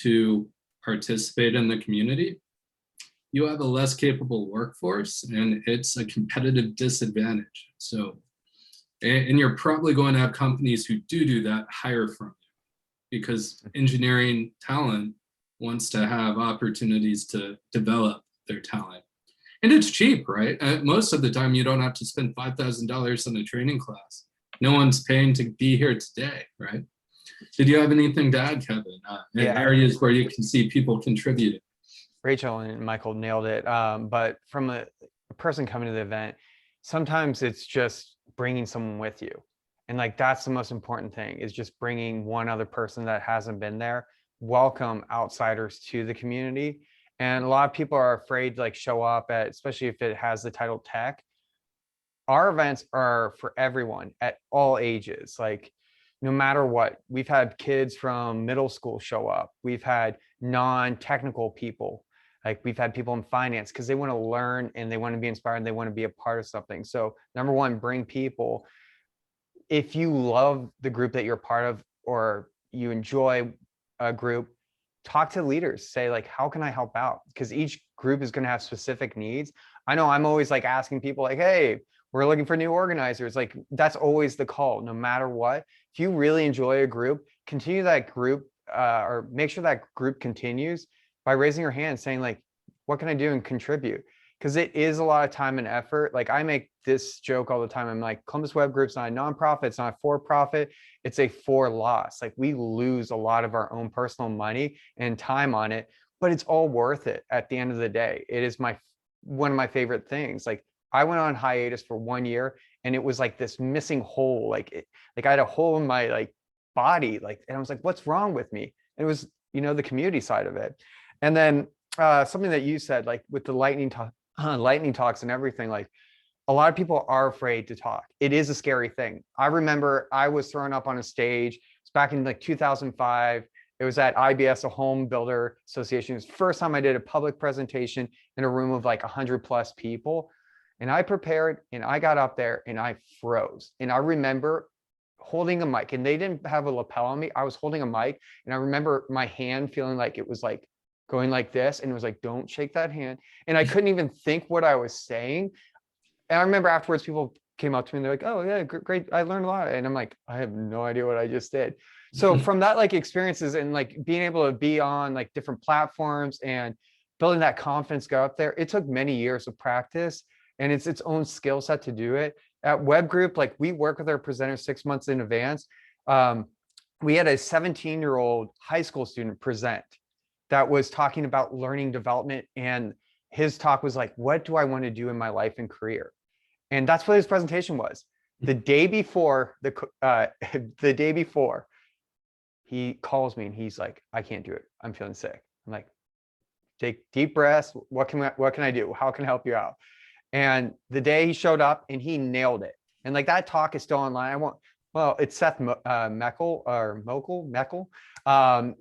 to participate in the community, you have a less capable workforce, and it's a competitive disadvantage. So, and you're probably going to have companies who do that hire from you, because engineering talent wants to have opportunities to develop their talent. And it's cheap, right? Most of the time, you don't have to spend $5,000 on a training class. No one's paying to be here today, right? Did you have anything to add, Kevin? Yeah. Areas where you can see people contributing. Rachel and Michael nailed it. But from a person coming to the event, sometimes it's just bringing someone with you. And like, that's the most important thing, is just bringing one other person that hasn't been there. Welcome outsiders to the community. And a lot of people are afraid to like show up at, especially if it has the title tech. Our events are for everyone at all ages. Like, no matter what, we've had kids from middle school show up. We've had non-technical people. Like, we've had people in finance because they want to learn and they want to be inspired and they want to be a part of something. So number one, bring people. If you love the group that you're part of, or you enjoy a group, talk to leaders, say like, how can I help out? Because each group is going to have specific needs. I know I'm always like asking people like, hey, we're looking for new organizers. Like, that's always the call, no matter what. If you really enjoy a group, continue that group, or make sure that group continues by raising your hand, saying like, what can I do and contribute? Because it is a lot of time and effort. Like, I make this joke all the time. I'm like, Columbus Web Group's not a nonprofit, it's not a for-profit, it's a for loss. Like, we lose a lot of our own personal money and time on it, but it's all worth it at the end of the day. It is one of my favorite things. Like, I went on hiatus for 1 year, and it was like this missing hole. Like I had a hole in my like body, like, and I was like, what's wrong with me? And it was, you know, the community side of it. And then something that you said, like with the lightning talks and everything, like, a lot of people are afraid to talk. It is a scary thing. I remember I was thrown up on a stage. It's back in like 2005. It was at IBS, a home builder association. It was the first time I did a public presentation in a room of like 100+ people. And I prepared and I got up there and I froze. And I remember holding a mic, and they didn't have a lapel on me. I was holding a mic, and I remember my hand feeling like it was like going like this. And it was like, don't shake that hand. And I couldn't even think what I was saying. And I remember afterwards, people came up to me and they're like, oh yeah, great. I learned a lot. And I'm like, I have no idea what I just did. So from that, like, experiences and like being able to be on like different platforms and building that confidence, go out there, it took many years of practice, and it's its own skill set to do it. At Web Group, like, we work with our presenters 6 months in advance. We had a 17-year-old high school student present that was talking about learning development, and his talk was like, what do I want to do in my life and career? And that's what his presentation was. The day before, the day before, he calls me and he's like, I can't do it. I'm feeling sick. I'm like, take deep breaths. What can I do? How can I help you out? And the day he showed up, and he nailed it. And like, that talk is still online. It's Seth Meckel.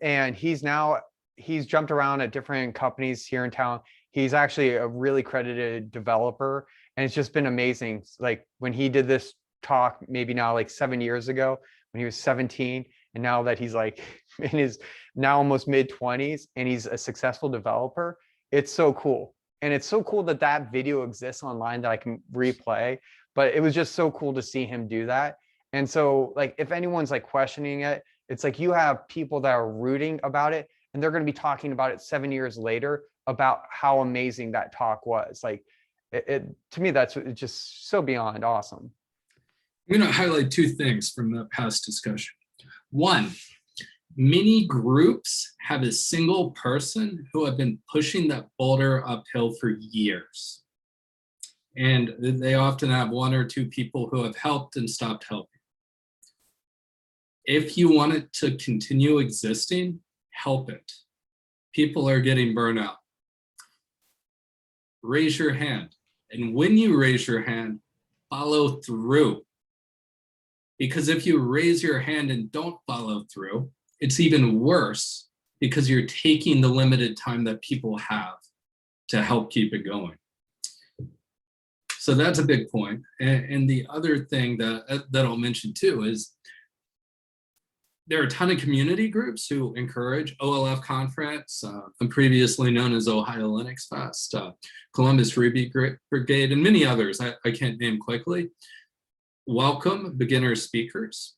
And he's jumped around at different companies here in town. He's actually a really credited developer, and it's just been amazing. Like, when he did this talk, maybe now like 7 years ago, when he was 17, and now that he's like in his now almost mid-20s, and he's a successful developer, it's so cool. And it's so cool that that video exists online that I can replay, but it was just so cool to see him do that. And so, like, if anyone's like questioning it, it's like, you have people that are rooting about it, and they're going to be talking about it 7 years later about how amazing that talk was. Like, to me, that's just so beyond awesome. I'm going to highlight two things from the past discussion. One, many groups have a single person who have been pushing that boulder uphill for years. And they often have one or two people who have helped and stopped helping. If you want it to continue existing, help it. People are getting burned out. Raise your hand. And when you raise your hand, follow through. Because if you raise your hand and don't follow through, it's even worse because you're taking the limited time that people have to help keep it going. So that's a big point. And the other thing that I'll mention too is there are a ton of community groups who encourage OLF Conference, previously known as Ohio Linux Fest, Columbus Ruby Brigade, and many others I can't name quickly. Welcome beginner speakers.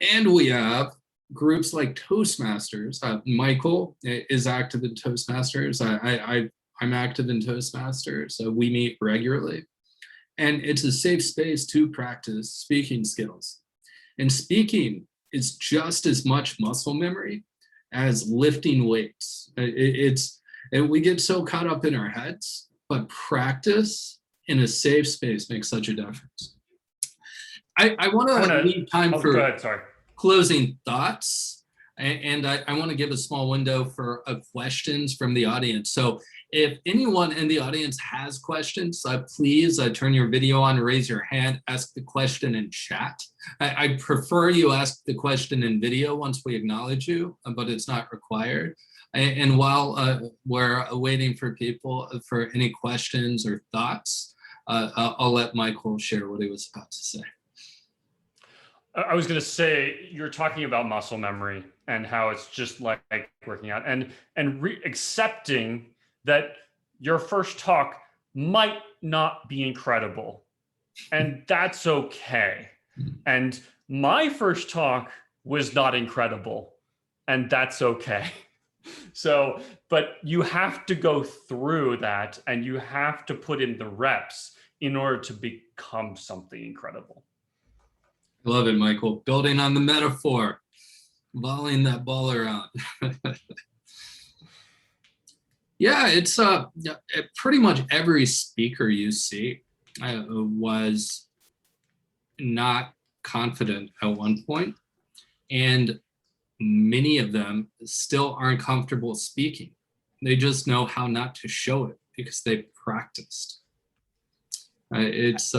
And we have groups like Toastmasters. Michael is active in Toastmasters. I'm active in Toastmasters. We meet regularly. And it's a safe space to practice speaking skills. And speaking is just as much muscle memory as lifting weights. We get so caught up in our heads, but practice in a safe space makes such a difference. I want to leave time for go ahead, sorry. Closing thoughts. And I want to give a small window for questions from the audience. So if anyone in the audience has questions, please turn your video on, raise your hand, ask the question in chat. I prefer you ask the question in video once we acknowledge you, but it's not required. And while we're waiting for people for any questions or thoughts, I'll let Michael share what he was about to say. I was going to say, you're talking about muscle memory and how it's just like working out and accepting that your first talk might not be incredible, and that's okay. And my first talk was not incredible, and that's okay. So, but you have to go through that, and you have to put in the reps in order to become something incredible. I love it, Michael. Building on the metaphor, volleying that ball around. Yeah, it's pretty much every speaker you see was not confident at one point, and many of them still aren't comfortable speaking. They just know how not to show it because they practiced. It's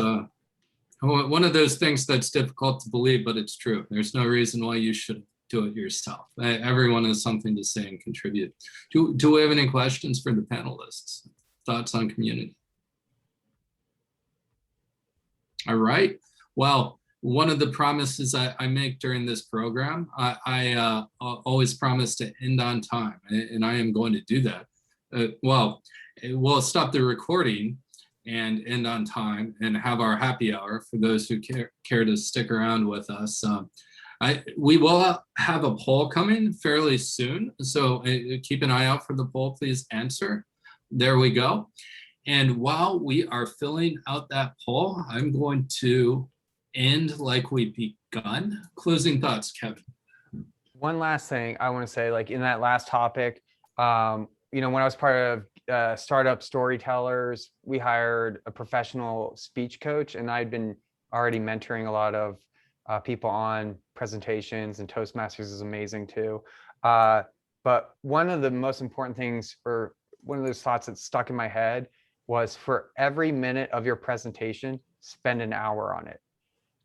one of those things that's difficult to believe, but it's true. There's no reason why you should do it yourself. Everyone has something to say and contribute. Do we have any questions for the panelists? Thoughts on community? All right. Well, one of the promises I make during this program, I always promise to end on time, and I am going to do that. Well, we'll stop the recording and end on time and have our happy hour for those who care to stick around with us. We will have a poll coming fairly soon, so keep an eye out for the poll. Please answer. There we go. And while we are filling out that poll, I'm going to end like we begun. Closing thoughts, Kevin. One last thing I want to say, like in that last topic, when I was part of startup storytellers, we hired a professional speech coach, and I'd been already mentoring a lot of people on presentations, and Toastmasters is amazing too. But one of the most important things, or one of those thoughts that stuck in my head, was for every minute of your presentation, spend an hour on it.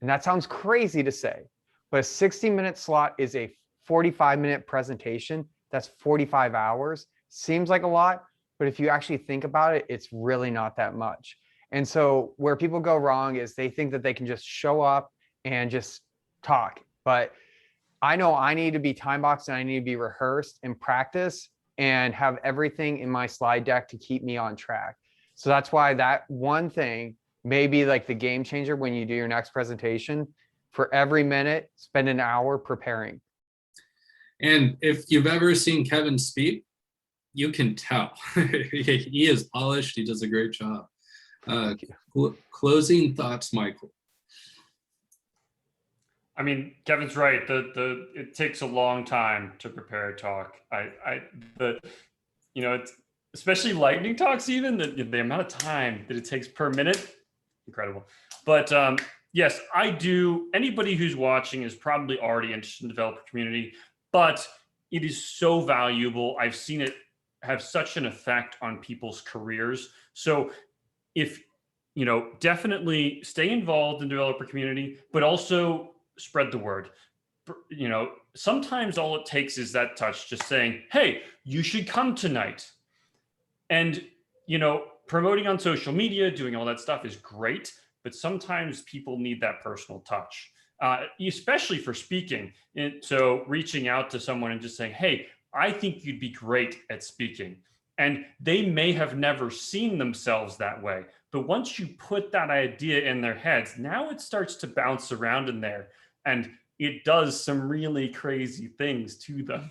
And that sounds crazy to say, but a 60-minute slot is a 45-minute presentation. That's 45 hours. Seems like a lot, but if you actually think about it, it's really not that much. And so where people go wrong is they think that they can just show up and just talk. But I know I need to be time boxed, and I need to be rehearsed and practice and have everything in my slide deck to keep me on track. So that's why that one thing may be like the game changer when you do your next presentation. For every minute, spend an hour preparing. And if you've ever seen Kevin speak, you can tell. He is polished. He does a great job. Closing thoughts, Michael. I mean, Kevin's right. It takes a long time to prepare a talk. It's especially lightning talks, even the amount of time that it takes per minute, incredible. But yes, I do. Anybody who's watching is probably already interested in the developer community, but it is so valuable. I've seen it have such an effect on people's careers. So if, definitely stay involved in the developer community, but also spread the word. Sometimes all it takes is that touch, just saying, hey, you should come tonight. And, promoting on social media, doing all that stuff is great, but sometimes people need that personal touch, especially for speaking. And so reaching out to someone and just saying, hey, I think you'd be great at speaking. And they may have never seen themselves that way. But once you put that idea in their heads, now it starts to bounce around in there. And it does some really crazy things to them.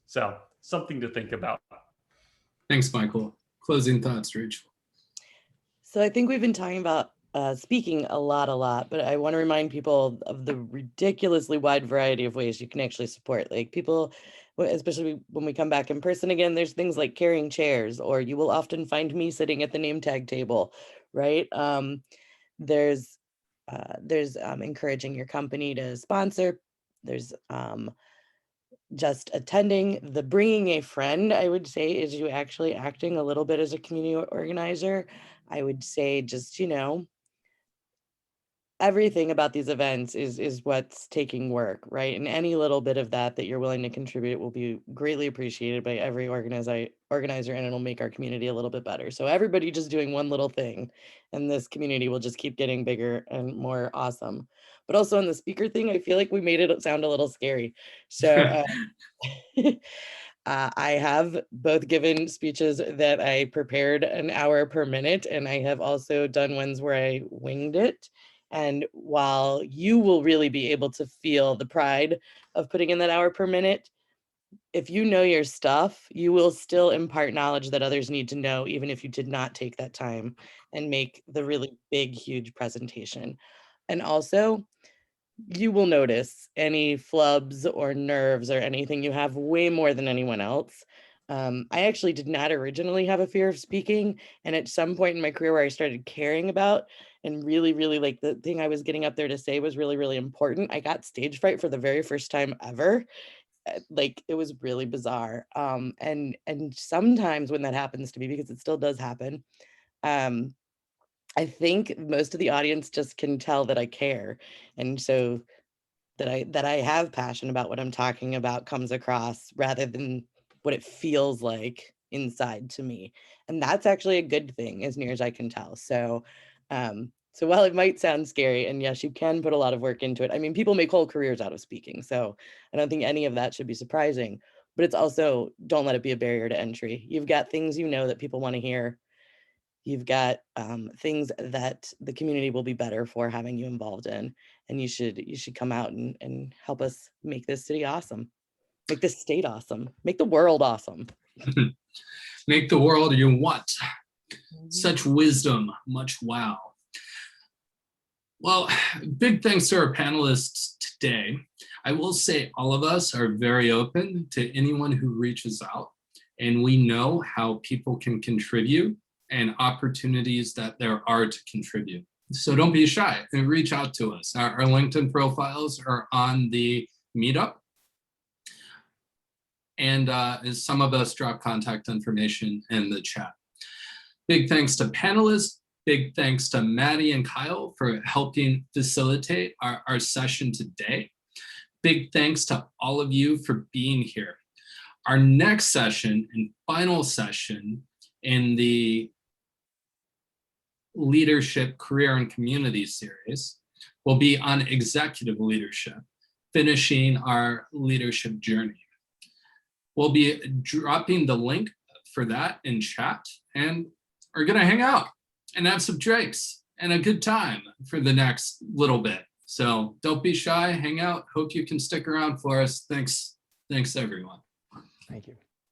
So something to think about. Thanks, Michael. Closing thoughts, Rachel. So I think we've been talking about speaking a lot, but I want to remind people of the ridiculously wide variety of ways you can actually support. Like people, especially when we come back in person again, there's things like carrying chairs, or you will often find me sitting at the name tag table, right? There's encouraging your company to sponsor. There's just attending. The bringing a friend, I would say, is you actually acting a little bit as a community organizer. I would say just, everything about these events is what's taking work, right? And any little bit of that you're willing to contribute will be greatly appreciated by every organizer, and it'll make our community a little bit better. So everybody just doing one little thing, and this community will just keep getting bigger and more awesome. But also on the speaker thing, I feel like we made it sound a little scary. So I have both given speeches that I prepared an hour per minute, and I have also done ones where I winged it. And while you will really be able to feel the pride of putting in that hour per minute, if you know your stuff, you will still impart knowledge that others need to know, even if you did not take that time and make the really big, huge presentation. And also, you will notice any flubs or nerves or anything you have way more than anyone else. I actually did not originally have a fear of speaking. And at some point in my career where I started caring about and really, really like the thing I was getting up there to say was really, really important, I got stage fright for the very first time ever. Like it was really bizarre. And sometimes when that happens to me, because it still does happen, I think most of the audience just can tell that I care. And so that I have passion about what I'm talking about comes across rather than what it feels like inside to me. And that's actually a good thing as near as I can tell. So so while it might sound scary, and yes, you can put a lot of work into it. I mean, people make whole careers out of speaking. So I don't think any of that should be surprising, but it's also, don't let it be a barrier to entry. You've got things that people want to hear. You've got things that the community will be better for having you involved in, and you should come out and help us make this city awesome, make this state awesome, make the world awesome. Make the world you want. Such wisdom, much wow. Well, big thanks to our panelists today. I will say all of us are very open to anyone who reaches out, and we know how people can contribute and opportunities that there are to contribute. So don't be shy and reach out to us. Our LinkedIn profiles are on the meetup. And some of us drop contact information in the chat. Big thanks to panelists. Big thanks to Maddie and Kyle for helping facilitate our session today. Big thanks to all of you for being here. Our next session and final session in the Leadership, Career, and Community series will be on executive leadership, finishing our leadership journey. We'll be dropping the link for that in chat, and we're gonna hang out and have some drinks and a good time for the next little bit. So don't be shy, hang out. Hope you can stick around for us. Thanks everyone. Thank you.